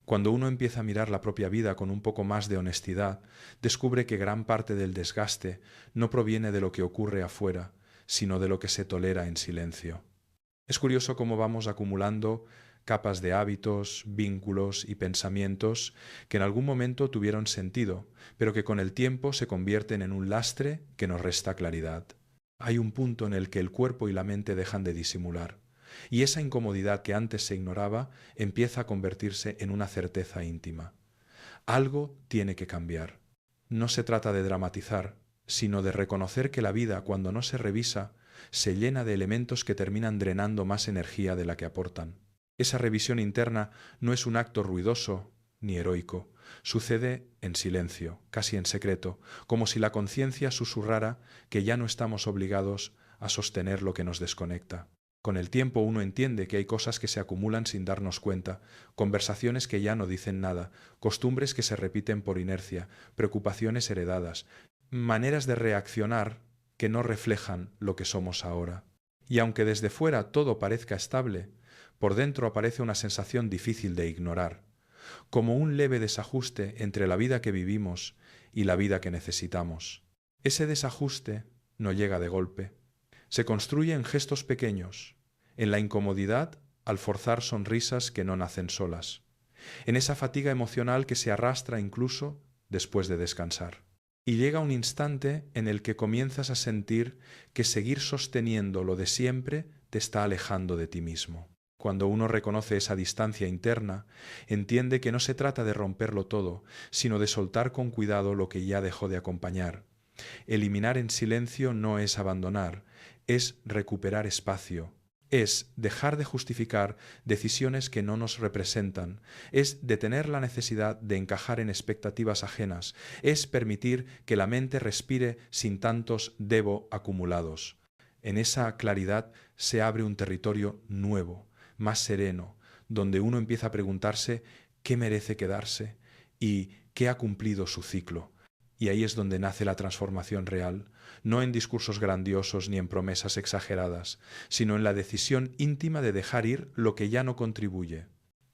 Cuando uno empieza a mirar la propia vida con un poco más de honestidad, descubre que gran parte del desgaste no proviene de lo que ocurre afuera, sino de lo que se tolera en silencio. Es curioso cómo vamos acumulando capas de hábitos, vínculos y pensamientos que en algún momento tuvieron sentido, pero que con el tiempo se convierten en un lastre que nos resta claridad. Hay un punto en el que el cuerpo y la mente dejan de disimular, y esa incomodidad que antes se ignoraba empieza a convertirse en una certeza íntima. Algo tiene que cambiar. No se trata de dramatizar, sino de reconocer que la vida, cuando no se revisa, se llena de elementos que terminan drenando más energía de la que aportan. Esa revisión interna no es un acto ruidoso ni heroico. Sucede en silencio, casi en secreto, como si la conciencia susurrara que ya no estamos obligados a sostener lo que nos desconecta. Con el tiempo uno entiende que hay cosas que se acumulan sin darnos cuenta, conversaciones que ya no dicen nada, costumbres que se repiten por inercia, preocupaciones heredadas, maneras de reaccionar que no reflejan lo que somos ahora. Y aunque desde fuera todo parezca estable, por dentro aparece una sensación difícil de ignorar, como un leve desajuste entre la vida que vivimos y la vida que necesitamos. Ese desajuste no llega de golpe. Se construye en gestos pequeños, en la incomodidad al forzar sonrisas que no nacen solas, en esa fatiga emocional que se arrastra incluso después de descansar. Y llega un instante en el que comienzas a sentir que seguir sosteniendo lo de siempre te está alejando de ti mismo. Cuando uno reconoce esa distancia interna, entiende que no se trata de romperlo todo, sino de soltar con cuidado lo que ya dejó de acompañar. Eliminar en silencio no es abandonar, es recuperar espacio, es dejar de justificar decisiones que no nos representan, es detener la necesidad de encajar en expectativas ajenas, es permitir que la mente respire sin tantos debo acumulados. En esa claridad se abre un territorio nuevo, más sereno, donde uno empieza a preguntarse qué merece quedarse y qué ha cumplido su ciclo. Y ahí es donde nace la transformación real, no en discursos grandiosos ni en promesas exageradas, sino en la decisión íntima de dejar ir lo que ya no contribuye.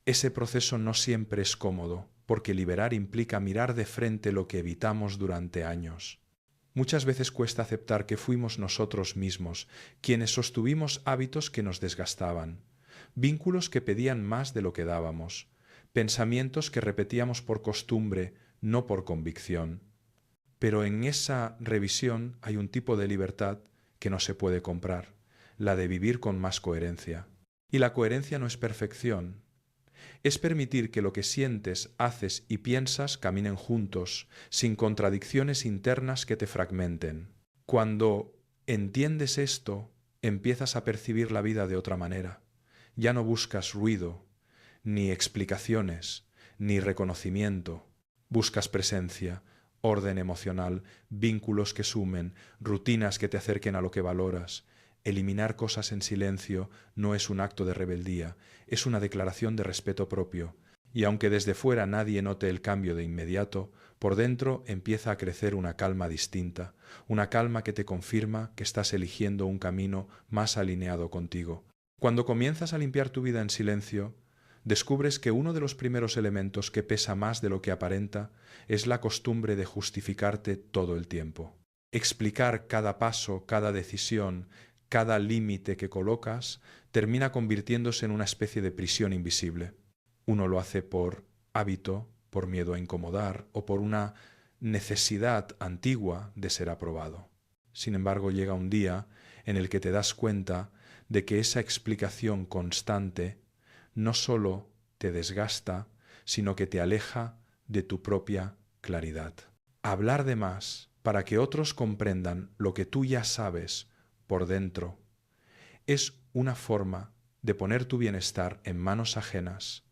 Ese proceso no siempre es cómodo, porque liberar implica mirar de frente lo que evitamos durante años. Muchas veces cuesta aceptar que fuimos nosotros mismos quienes sostuvimos hábitos que nos desgastaban, vínculos que pedían más de lo que dábamos, pensamientos que repetíamos por costumbre, no por convicción. Pero en esa revisión hay un tipo de libertad que no se puede comprar, la de vivir con más coherencia. Y la coherencia no es perfección, es permitir que lo que sientes, haces y piensas caminen juntos, sin contradicciones internas que te fragmenten. Cuando entiendes esto, empiezas a percibir la vida de otra manera. Ya no buscas ruido, ni explicaciones, ni reconocimiento. Buscas presencia, orden emocional, vínculos que sumen, rutinas que te acerquen a lo que valoras. Eliminar cosas en silencio no es un acto de rebeldía, es una declaración de respeto propio. Y aunque desde fuera nadie note el cambio de inmediato, por dentro empieza a crecer una calma distinta, una calma que te confirma que estás eligiendo un camino más alineado contigo. Cuando comienzas a limpiar tu vida en silencio, descubres que uno de los primeros elementos que pesa más de lo que aparenta es la costumbre de justificarte todo el tiempo. Explicar cada paso, cada decisión, cada límite que colocas termina convirtiéndose en una especie de prisión invisible. Uno lo hace por hábito, por miedo a incomodar o por una necesidad antigua de ser aprobado. Sin embargo, llega un día en el que te das cuenta de que esa explicación constante no solo te desgasta, sino que te aleja de tu propia claridad. Hablar de más para que otros comprendan lo que tú ya sabes por dentro es una forma de poner tu bienestar en manos ajenas,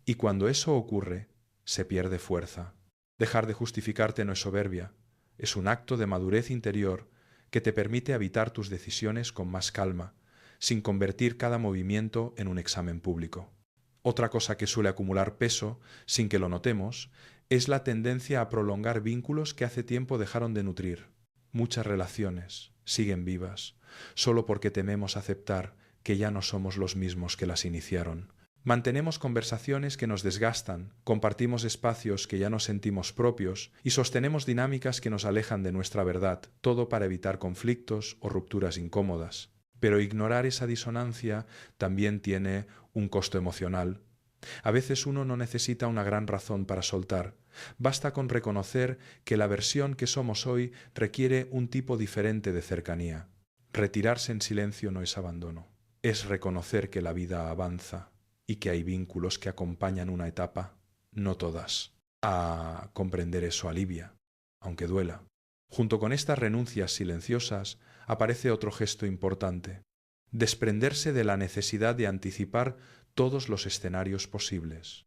y cuando eso ocurre, se pierde fuerza. Dejar de justificarte no es soberbia, es un acto de madurez interior que te permite habitar tus decisiones con más calma, sin convertir cada movimiento en un examen público. Otra cosa que suele acumular peso, sin que lo notemos, es la tendencia a prolongar vínculos que hace tiempo dejaron de nutrir. Muchas relaciones siguen vivas, solo porque tememos aceptar que ya no somos los mismos que las iniciaron. Mantenemos conversaciones que nos desgastan, compartimos espacios que ya no sentimos propios y sostenemos dinámicas que nos alejan de nuestra verdad, todo para evitar conflictos o rupturas incómodas. Pero ignorar esa disonancia también tiene un costo emocional. A veces uno no necesita una gran razón para soltar. Basta con reconocer que la versión que somos hoy requiere un tipo diferente de cercanía. Retirarse en silencio no es abandono, es reconocer que la vida avanza y que hay vínculos que acompañan una etapa, no todas. A comprender eso alivia, aunque duela. Junto con estas renuncias silenciosas aparece otro gesto importante: desprenderse de la necesidad de anticipar todos los escenarios posibles.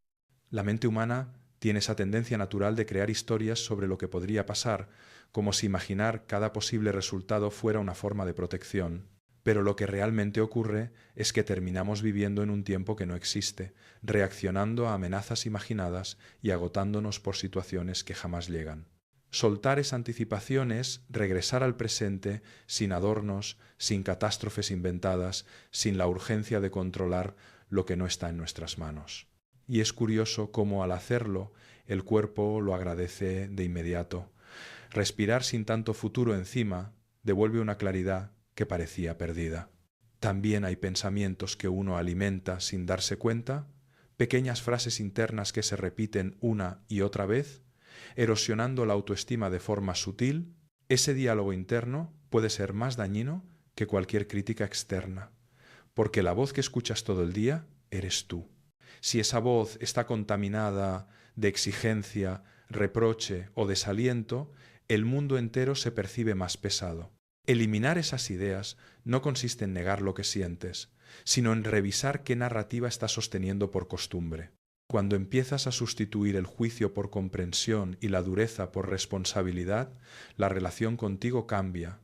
La mente humana tiene esa tendencia natural de crear historias sobre lo que podría pasar, como si imaginar cada posible resultado fuera una forma de protección. Pero lo que realmente ocurre es que terminamos viviendo en un tiempo que no existe, reaccionando a amenazas imaginadas y agotándonos por situaciones que jamás llegan. Soltar esa anticipación es regresar al presente sin adornos, sin catástrofes inventadas, sin la urgencia de controlar lo que no está en nuestras manos. Y es curioso cómo al hacerlo el cuerpo lo agradece de inmediato. Respirar sin tanto futuro encima devuelve una claridad que parecía perdida. También hay pensamientos que uno alimenta sin darse cuenta, pequeñas frases internas que se repiten una y otra vez, erosionando la autoestima de forma sutil. Ese diálogo interno puede ser más dañino que cualquier crítica externa, porque la voz que escuchas todo el día eres tú. Si esa voz está contaminada de exigencia, reproche o desaliento, el mundo entero se percibe más pesado. Eliminar esas ideas no consiste en negar lo que sientes, sino en revisar qué narrativa estás sosteniendo por costumbre. Cuando empiezas a sustituir el juicio por comprensión y la dureza por responsabilidad, la relación contigo cambia,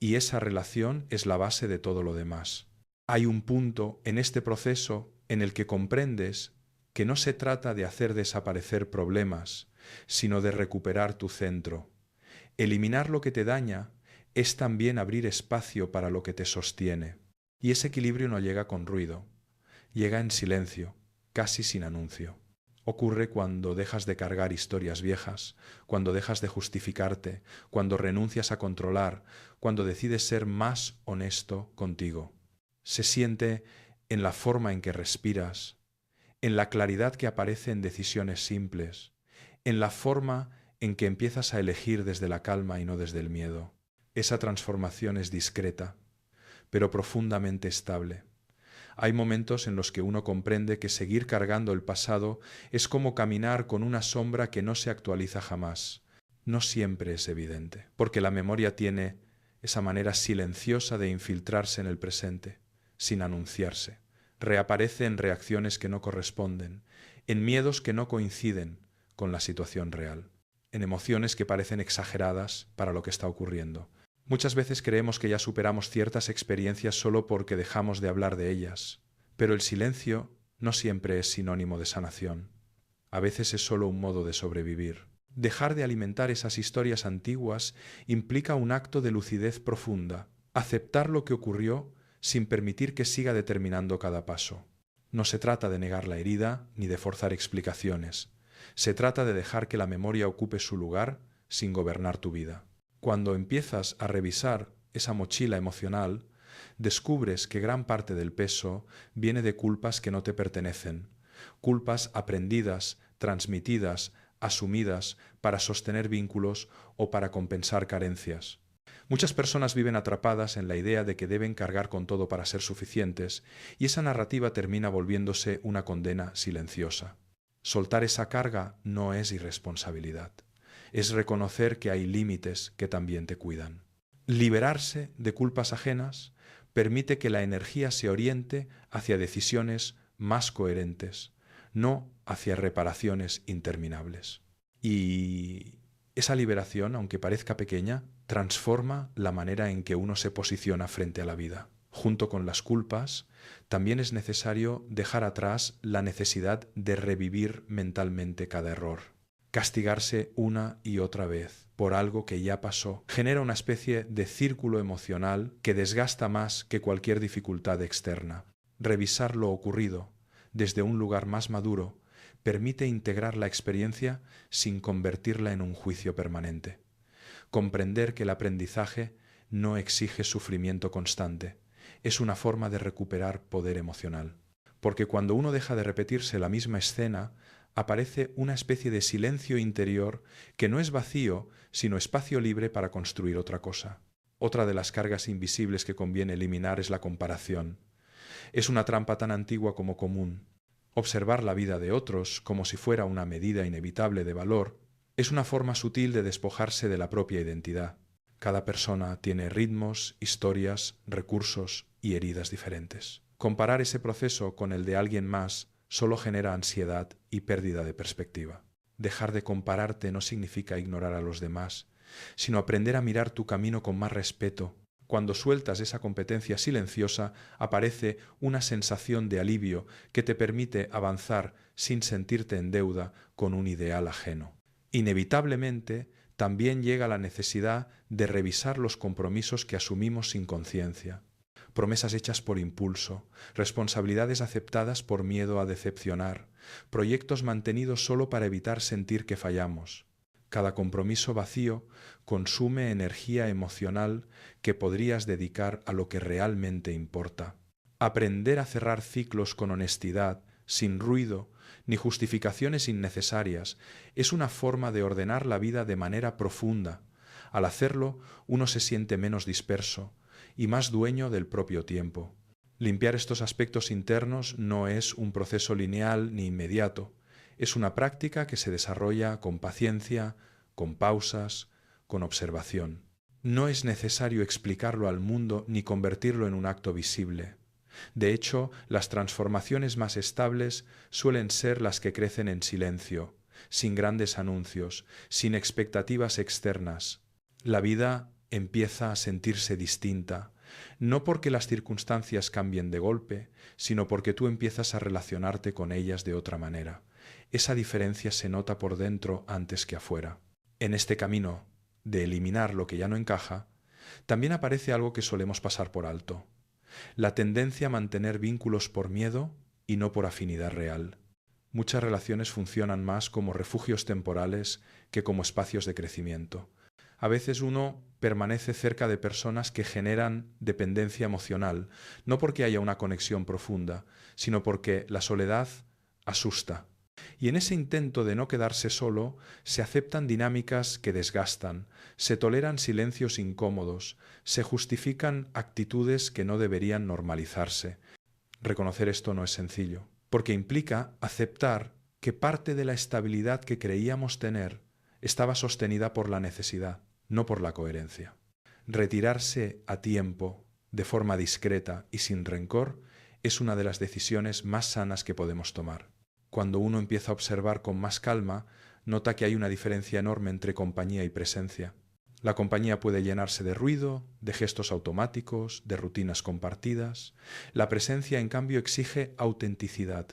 y esa relación es la base de todo lo demás. Hay un punto en este proceso en el que comprendes que no se trata de hacer desaparecer problemas, sino de recuperar tu centro. Eliminar lo que te daña es también abrir espacio para lo que te sostiene. Y ese equilibrio no llega con ruido, llega en silencio, casi sin anuncio. Ocurre cuando dejas de cargar historias viejas, cuando dejas de justificarte, cuando renuncias a controlar, cuando decides ser más honesto contigo. Se siente en la forma en que respiras, en la claridad que aparece en decisiones simples, en la forma en que empiezas a elegir desde la calma y no desde el miedo. Esa transformación es discreta, pero profundamente estable. Hay momentos en los que uno comprende que seguir cargando el pasado es como caminar con una sombra que no se actualiza jamás. No siempre es evidente, porque la memoria tiene esa manera silenciosa de infiltrarse en el presente, sin anunciarse. Reaparece en reacciones que no corresponden, en miedos que no coinciden con la situación real, en emociones que parecen exageradas para lo que está ocurriendo. Muchas veces creemos que ya superamos ciertas experiencias solo porque dejamos de hablar de ellas, pero el silencio no siempre es sinónimo de sanación. A veces es solo un modo de sobrevivir. Dejar de alimentar esas historias antiguas implica un acto de lucidez profunda, aceptar lo que ocurrió sin permitir que siga determinando cada paso. No se trata de negar la herida ni de forzar explicaciones. Se trata de dejar que la memoria ocupe su lugar sin gobernar tu vida. Cuando empiezas a revisar esa mochila emocional, descubres que gran parte del peso viene de culpas que no te pertenecen, culpas aprendidas, transmitidas, asumidas para sostener vínculos o para compensar carencias. Muchas personas viven atrapadas en la idea de que deben cargar con todo para ser suficientes, y esa narrativa termina volviéndose una condena silenciosa. Soltar esa carga no es irresponsabilidad. Es reconocer que hay límites que también te cuidan. Liberarse de culpas ajenas permite que la energía se oriente hacia decisiones más coherentes, no hacia reparaciones interminables. Y esa liberación, aunque parezca pequeña, transforma la manera en que uno se posiciona frente a la vida. Junto con las culpas, también es necesario dejar atrás la necesidad de revivir mentalmente cada error. Castigarse una y otra vez por algo que ya pasó genera una especie de círculo emocional que desgasta más que cualquier dificultad externa. Revisar lo ocurrido desde un lugar más maduro, permite integrar la experiencia sin convertirla en un juicio permanente. Comprender que el aprendizaje no exige sufrimiento constante, es una forma de recuperar poder emocional. Porque cuando uno deja de repetirse la misma escena, aparece una especie de silencio interior que no es vacío, sino espacio libre para construir otra cosa. Otra de las cargas invisibles que conviene eliminar es la comparación. Es una trampa tan antigua como común. Observar la vida de otros como si fuera una medida inevitable de valor es una forma sutil de despojarse de la propia identidad. Cada persona tiene ritmos, historias, recursos y heridas diferentes. Comparar ese proceso con el de alguien más solo genera ansiedad y pérdida de perspectiva. Dejar de compararte no significa ignorar a los demás, sino aprender a mirar tu camino con más respeto. Cuando sueltas esa competencia silenciosa, aparece una sensación de alivio que te permite avanzar sin sentirte en deuda con un ideal ajeno. Inevitablemente, también llega la necesidad de revisar los compromisos que asumimos sin conciencia. Promesas hechas por impulso, responsabilidades aceptadas por miedo a decepcionar, proyectos mantenidos solo para evitar sentir que fallamos. Cada compromiso vacío consume energía emocional que podrías dedicar a lo que realmente importa. Aprender a cerrar ciclos con honestidad, sin ruido ni justificaciones innecesarias, es una forma de ordenar la vida de manera profunda. Al hacerlo, uno se siente menos disperso y más dueño del propio tiempo. Limpiar estos aspectos internos no es un proceso lineal ni inmediato. Es una práctica que se desarrolla con paciencia, con pausas, con observación. No es necesario explicarlo al mundo ni convertirlo en un acto visible. De hecho, las transformaciones más estables suelen ser las que crecen en silencio, sin grandes anuncios, sin expectativas externas. La vida empieza a sentirse distinta, no porque las circunstancias cambien de golpe, sino porque tú empiezas a relacionarte con ellas de otra manera. Esa diferencia se nota por dentro antes que afuera. En este camino de eliminar lo que ya no encaja, también aparece algo que solemos pasar por alto: la tendencia a mantener vínculos por miedo y no por afinidad real. Muchas relaciones funcionan más como refugios temporales que como espacios de crecimiento. A veces uno permanece cerca de personas que generan dependencia emocional, no porque haya una conexión profunda, sino porque la soledad asusta. Y en ese intento de no quedarse solo, se aceptan dinámicas que desgastan, se toleran silencios incómodos, se justifican actitudes que no deberían normalizarse. Reconocer esto no es sencillo, porque implica aceptar que parte de la estabilidad que creíamos tener estaba sostenida por la necesidad, no por la coherencia. Retirarse a tiempo, de forma discreta y sin rencor, es una de las decisiones más sanas que podemos tomar. Cuando uno empieza a observar con más calma, nota que hay una diferencia enorme entre compañía y presencia. La compañía puede llenarse de ruido, de gestos automáticos, de rutinas compartidas. La presencia, en cambio, exige autenticidad.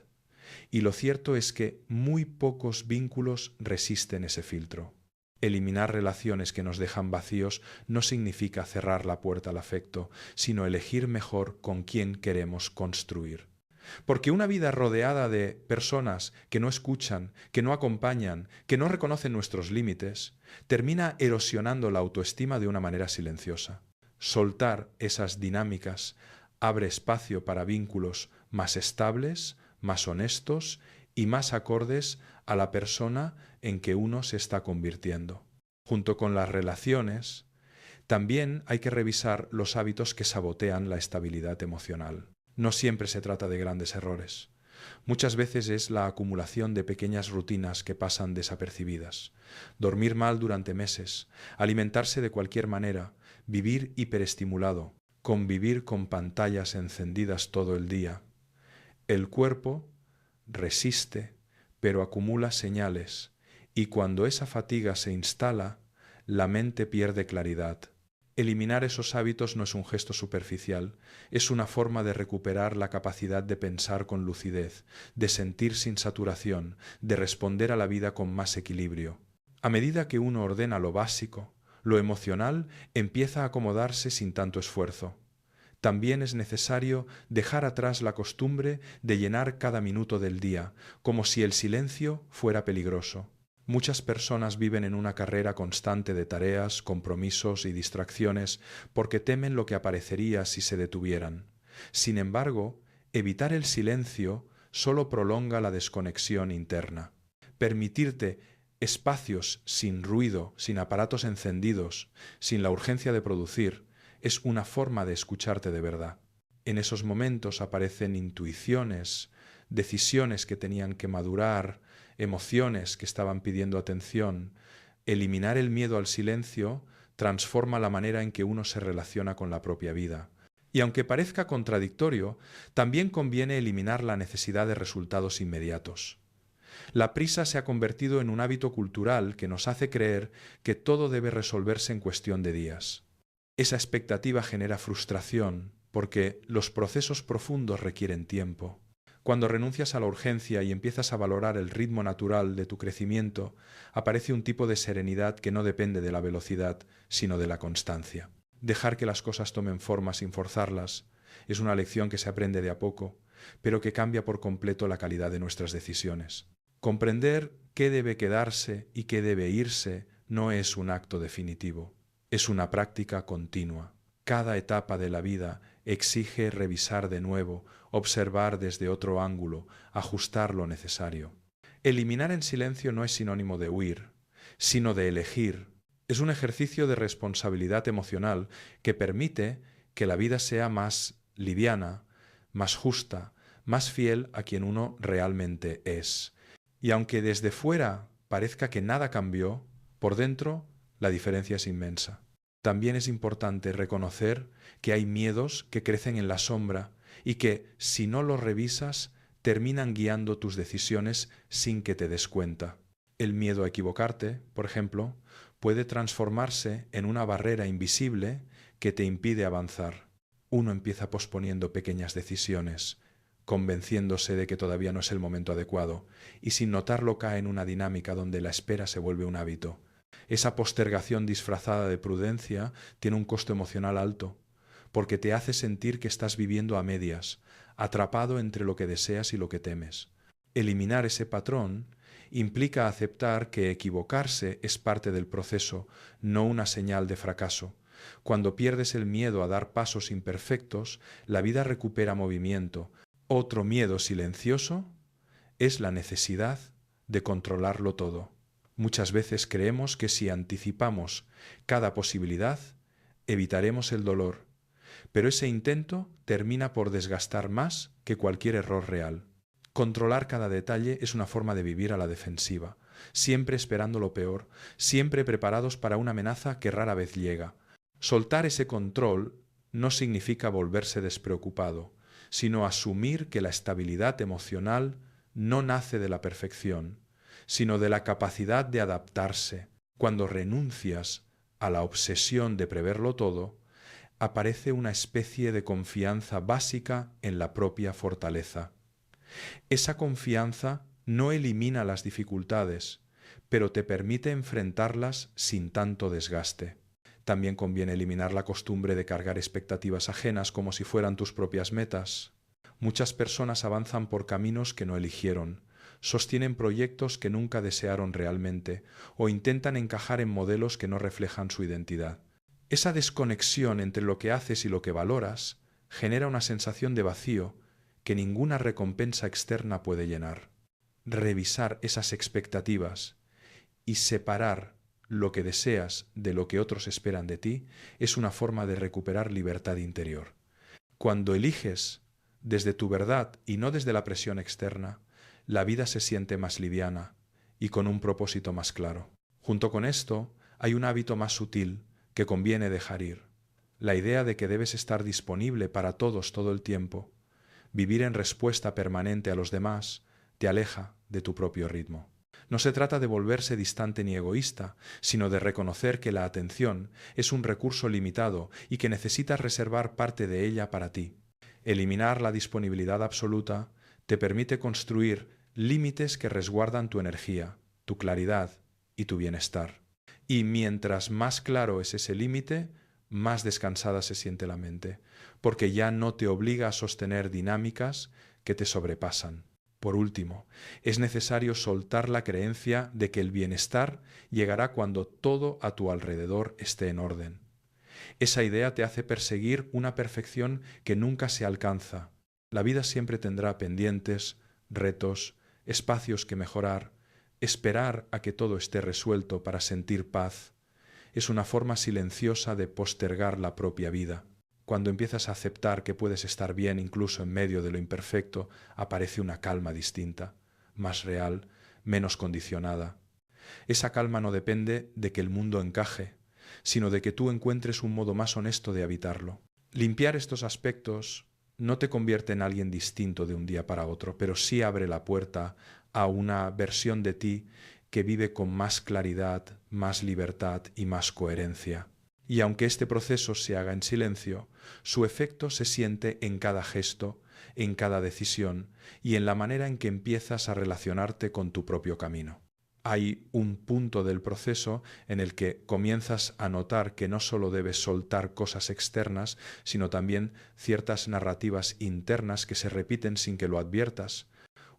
Y lo cierto es que muy pocos vínculos resisten ese filtro. Eliminar relaciones que nos dejan vacíos no significa cerrar la puerta al afecto, sino elegir mejor con quién queremos construir. Porque una vida rodeada de personas que no escuchan, que no acompañan, que no reconocen nuestros límites, termina erosionando la autoestima de una manera silenciosa. Soltar esas dinámicas abre espacio para vínculos más estables, más honestos y más acordes a la persona en que uno se está convirtiendo. Junto con las relaciones, también hay que revisar los hábitos que sabotean la estabilidad emocional. No siempre se trata de grandes errores. Muchas veces es la acumulación de pequeñas rutinas que pasan desapercibidas. Dormir mal durante meses, alimentarse de cualquier manera, vivir hiperestimulado, convivir con pantallas encendidas todo el día. El cuerpo resiste, pero acumula señales, y cuando esa fatiga se instala, la mente pierde claridad. Eliminar esos hábitos no es un gesto superficial, es una forma de recuperar la capacidad de pensar con lucidez, de sentir sin saturación, de responder a la vida con más equilibrio. A medida que uno ordena lo básico, lo emocional empieza a acomodarse sin tanto esfuerzo. También es necesario dejar atrás la costumbre de llenar cada minuto del día, como si el silencio fuera peligroso. Muchas personas viven en una carrera constante de tareas, compromisos y distracciones porque temen lo que aparecería si se detuvieran. Sin embargo, evitar el silencio solo prolonga la desconexión interna. Permitirte espacios sin ruido, sin aparatos encendidos, sin la urgencia de producir, es una forma de escucharte de verdad. En esos momentos aparecen intuiciones, decisiones que tenían que madurar, emociones que estaban pidiendo atención. Eliminar el miedo al silencio transforma la manera en que uno se relaciona con la propia vida. Y aunque parezca contradictorio, también conviene eliminar la necesidad de resultados inmediatos. La prisa se ha convertido en un hábito cultural que nos hace creer que todo debe resolverse en cuestión de días. Esa expectativa genera frustración porque los procesos profundos requieren tiempo. Cuando renuncias a la urgencia y empiezas a valorar el ritmo natural de tu crecimiento, aparece un tipo de serenidad que no depende de la velocidad, sino de la constancia. Dejar que las cosas tomen forma sin forzarlas es una lección que se aprende de a poco, pero que cambia por completo la calidad de nuestras decisiones. Comprender qué debe quedarse y qué debe irse no es un acto definitivo, es una práctica continua. Cada etapa de la vida exige revisar de nuevo, observar desde otro ángulo, ajustar lo necesario. Eliminar en silencio no es sinónimo de huir, sino de elegir. Es un ejercicio de responsabilidad emocional que permite que la vida sea más liviana, más justa, más fiel a quien uno realmente es. Y aunque desde fuera parezca que nada cambió, por dentro la diferencia es inmensa. También es importante reconocer que hay miedos que crecen en la sombra y que, si no los revisas, terminan guiando tus decisiones sin que te des cuenta. El miedo a equivocarte, por ejemplo, puede transformarse en una barrera invisible que te impide avanzar. Uno empieza posponiendo pequeñas decisiones, convenciéndose de que todavía no es el momento adecuado, y sin notarlo cae en una dinámica donde la espera se vuelve un hábito. Esa postergación disfrazada de prudencia tiene un costo emocional alto, porque te hace sentir que estás viviendo a medias, atrapado entre lo que deseas y lo que temes. Eliminar ese patrón implica aceptar que equivocarse es parte del proceso, no una señal de fracaso. Cuando pierdes el miedo a dar pasos imperfectos, la vida recupera movimiento. Otro miedo silencioso es la necesidad de controlarlo todo. Muchas veces creemos que si anticipamos cada posibilidad, evitaremos el dolor, pero ese intento termina por desgastar más que cualquier error real. Controlar cada detalle es una forma de vivir a la defensiva, siempre esperando lo peor, siempre preparados para una amenaza que rara vez llega. Soltar ese control no significa volverse despreocupado, sino asumir que la estabilidad emocional no nace de la perfección, sino de la capacidad de adaptarse. Cuando renuncias a la obsesión de preverlo todo, aparece una especie de confianza básica en la propia fortaleza. Esa confianza no elimina las dificultades, pero te permite enfrentarlas sin tanto desgaste. También conviene eliminar la costumbre de cargar expectativas ajenas como si fueran tus propias metas. Muchas personas avanzan por caminos que no eligieron, sostienen proyectos que nunca desearon realmente o intentan encajar en modelos que no reflejan su identidad. Esa desconexión entre lo que haces y lo que valoras genera una sensación de vacío que ninguna recompensa externa puede llenar. Revisar esas expectativas y separar lo que deseas de lo que otros esperan de ti es una forma de recuperar libertad interior. Cuando eliges desde tu verdad y no desde la presión externa, la vida se siente más liviana y con un propósito más claro. Junto con esto, hay un hábito más sutil que conviene dejar ir: la idea de que debes estar disponible para todos todo el tiempo. Vivir en respuesta permanente a los demás te aleja de tu propio ritmo. No se trata de volverse distante ni egoísta, sino de reconocer que la atención es un recurso limitado y que necesitas reservar parte de ella para ti. Eliminar la disponibilidad absoluta te permite construir límites que resguardan tu energía, tu claridad y tu bienestar. Y mientras más claro es ese límite, más descansada se siente la mente, porque ya no te obliga a sostener dinámicas que te sobrepasan. Por último, es necesario soltar la creencia de que el bienestar llegará cuando todo a tu alrededor esté en orden. Esa idea te hace perseguir una perfección que nunca se alcanza. La vida siempre tendrá pendientes, retos, espacios que mejorar. Esperar a que todo esté resuelto para sentir paz es una forma silenciosa de postergar la propia vida. Cuando empiezas a aceptar que puedes estar bien incluso en medio de lo imperfecto, aparece una calma distinta, más real, menos condicionada. Esa calma no depende de que el mundo encaje, sino de que tú encuentres un modo más honesto de habitarlo. Limpiar estos aspectos no te convierte en alguien distinto de un día para otro, pero sí abre la puerta a una versión de ti que vive con más claridad, más libertad y más coherencia. Y aunque este proceso se haga en silencio, su efecto se siente en cada gesto, en cada decisión y en la manera en que empiezas a relacionarte con tu propio camino. Hay un punto del proceso en el que comienzas a notar que no solo debes soltar cosas externas, sino también ciertas narrativas internas que se repiten sin que lo adviertas.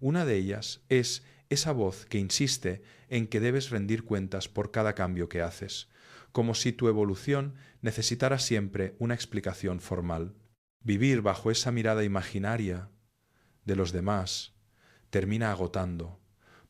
Una de ellas es esa voz que insiste en que debes rendir cuentas por cada cambio que haces, como si tu evolución necesitara siempre una explicación formal. Vivir bajo esa mirada imaginaria de los demás termina agotando,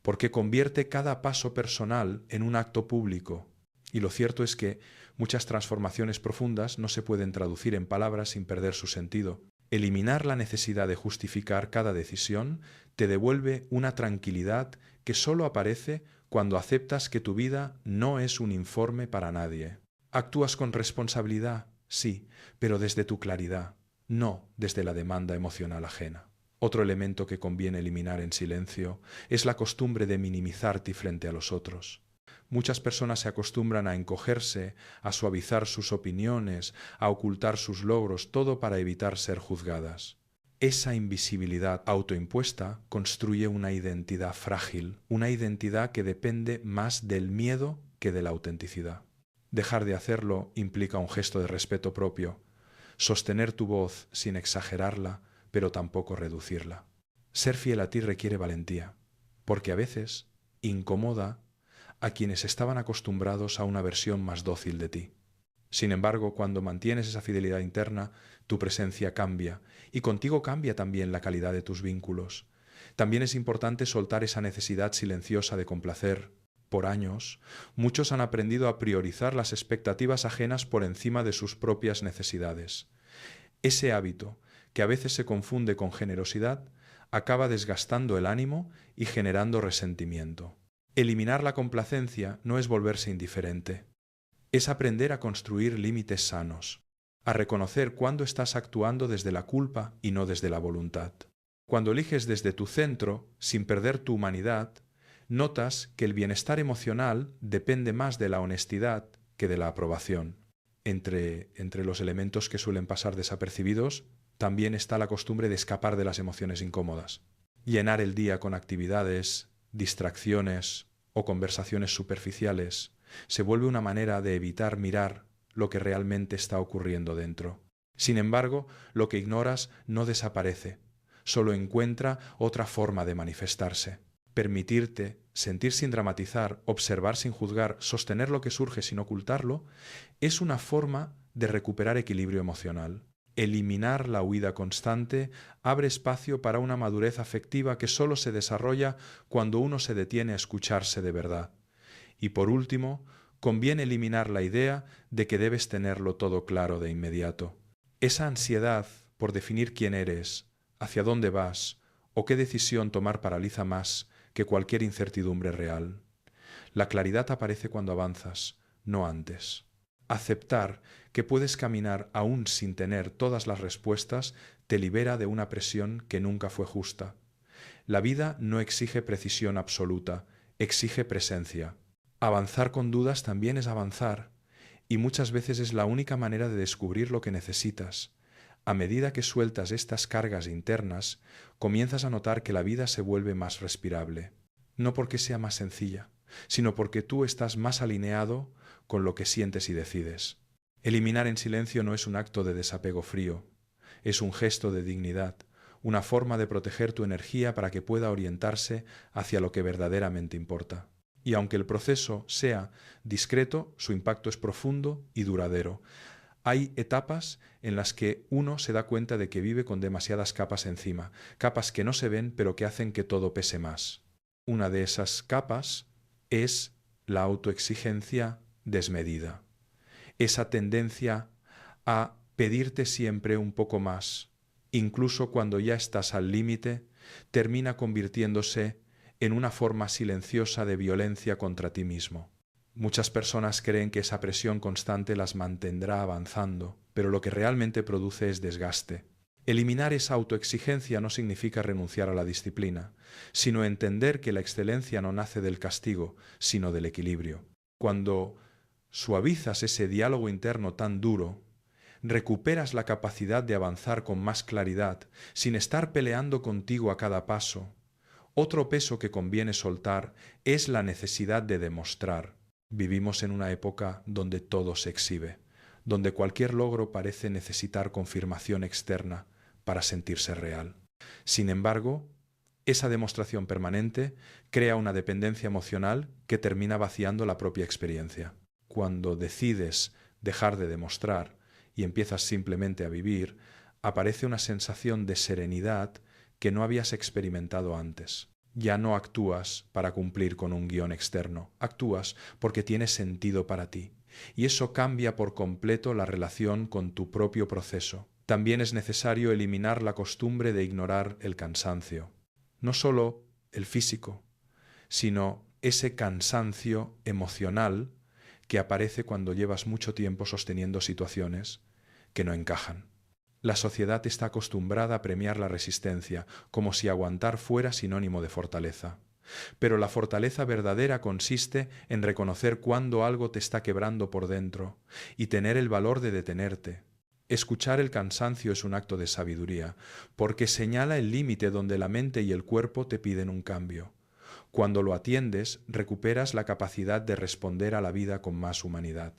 porque convierte cada paso personal en un acto público. Y lo cierto es que muchas transformaciones profundas no se pueden traducir en palabras sin perder su sentido. Eliminar la necesidad de justificar cada decisión te devuelve una tranquilidad que solo aparece cuando aceptas que tu vida no es un informe para nadie. Actúas con responsabilidad, sí, pero desde tu claridad, no desde la demanda emocional ajena. Otro elemento que conviene eliminar en silencio es la costumbre de minimizarte frente a los otros. Muchas personas se acostumbran a encogerse, a suavizar sus opiniones, a ocultar sus logros, todo para evitar ser juzgadas. Esa invisibilidad autoimpuesta construye una identidad frágil, una identidad que depende más del miedo que de la autenticidad. Dejar de hacerlo implica un gesto de respeto propio, sostener tu voz sin exagerarla, pero tampoco reducirla. Ser fiel a ti requiere valentía, porque a veces incomoda a quienes estaban acostumbrados a una versión más dócil de ti. Sin embargo, cuando mantienes esa fidelidad interna, tu presencia cambia, y contigo cambia también la calidad de tus vínculos. También es importante soltar esa necesidad silenciosa de complacer. Por años, muchos han aprendido a priorizar las expectativas ajenas por encima de sus propias necesidades. Ese hábito, que a veces se confunde con generosidad, acaba desgastando el ánimo y generando resentimiento. Eliminar la complacencia no es volverse indiferente. Es aprender a construir límites sanos, a reconocer cuándo estás actuando desde la culpa y no desde la voluntad. Cuando eliges desde tu centro, sin perder tu humanidad, notas que el bienestar emocional depende más de la honestidad que de la aprobación. Entre los elementos que suelen pasar desapercibidos, también está la costumbre de escapar de las emociones incómodas. Llenar el día con actividades, distracciones o conversaciones superficiales se vuelve una manera de evitar mirar lo que realmente está ocurriendo dentro. Sin embargo, lo que ignoras no desaparece, solo encuentra otra forma de manifestarse. Permitirte sentir sin dramatizar, observar sin juzgar, sostener lo que surge sin ocultarlo, es una forma de recuperar equilibrio emocional. Eliminar la huida constante abre espacio para una madurez afectiva que solo se desarrolla cuando uno se detiene a escucharse de verdad. Y por último, conviene eliminar la idea de que debes tenerlo todo claro de inmediato. Esa ansiedad por definir quién eres, hacia dónde vas o qué decisión tomar paraliza más que cualquier incertidumbre real. La claridad aparece cuando avanzas, no antes. Aceptar que puedes caminar aún sin tener todas las respuestas te libera de una presión que nunca fue justa. La vida no exige precisión absoluta, exige presencia. Avanzar con dudas también es avanzar, y muchas veces es la única manera de descubrir lo que necesitas. A medida que sueltas estas cargas internas, comienzas a notar que la vida se vuelve más respirable. No porque sea más sencilla, sino porque tú estás más alineado con lo que sientes y decides. Eliminar en silencio no es un acto de desapego frío, es un gesto de dignidad, una forma de proteger tu energía para que pueda orientarse hacia lo que verdaderamente importa. Y aunque el proceso sea discreto, su impacto es profundo y duradero. Hay etapas en las que uno se da cuenta de que vive con demasiadas capas encima, capas que no se ven pero que hacen que todo pese más. Una de esas capas es la autoexigencia desmedida, esa tendencia a pedirte siempre un poco más, incluso cuando ya estás al límite, termina convirtiéndose en una forma silenciosa de violencia contra ti mismo. Muchas personas creen que esa presión constante las mantendrá avanzando, pero lo que realmente produce es desgaste. Eliminar esa autoexigencia no significa renunciar a la disciplina, sino entender que la excelencia no nace del castigo, sino del equilibrio. Cuando suavizas ese diálogo interno tan duro, recuperas la capacidad de avanzar con más claridad, sin estar peleando contigo a cada paso. Otro peso que conviene soltar es la necesidad de demostrar. Vivimos en una época donde todo se exhibe, donde cualquier logro parece necesitar confirmación externa para sentirse real. Sin embargo, esa demostración permanente crea una dependencia emocional que termina vaciando la propia experiencia. Cuando decides dejar de demostrar y empiezas simplemente a vivir, aparece una sensación de serenidad que no habías experimentado antes. Ya no actúas para cumplir con un guión externo, actúas porque tiene sentido para ti. Y eso cambia por completo la relación con tu propio proceso. También es necesario eliminar la costumbre de ignorar el cansancio. No solo el físico, sino ese cansancio emocional que aparece cuando llevas mucho tiempo sosteniendo situaciones que no encajan. La sociedad está acostumbrada a premiar la resistencia, como si aguantar fuera sinónimo de fortaleza. Pero la fortaleza verdadera consiste en reconocer cuando algo te está quebrando por dentro y tener el valor de detenerte. Escuchar el cansancio es un acto de sabiduría, porque señala el límite donde la mente y el cuerpo te piden un cambio. Cuando lo atiendes, recuperas la capacidad de responder a la vida con más humanidad.